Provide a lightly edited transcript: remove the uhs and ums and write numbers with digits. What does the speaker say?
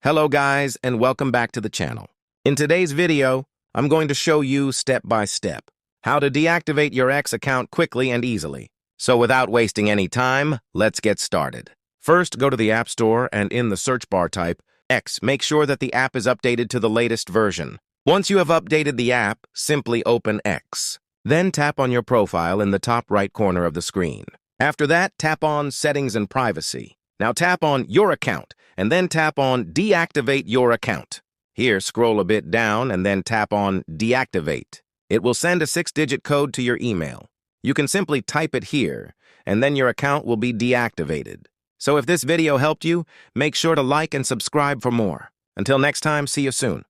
Hello guys, and welcome back to the channel. In today's video, I'm going to show you step by step how to deactivate your X account quickly and easily. So without wasting any time, let's get started. First, go to the App Store and in the search bar type X. Make sure that the app is updated to the latest version. Once you have updated the app, simply open X. Then tap on your profile in the top right corner of the screen. After that, tap on Settings and Privacy. Now tap on Your Account, and then tap on Deactivate Your Account. Here, scroll a bit down and then tap on Deactivate. It will send a 6-digit code to your email. You can simply type it here, and then your account will be deactivated. So if this video helped you, make sure to like and subscribe for more. Until next time, see you soon.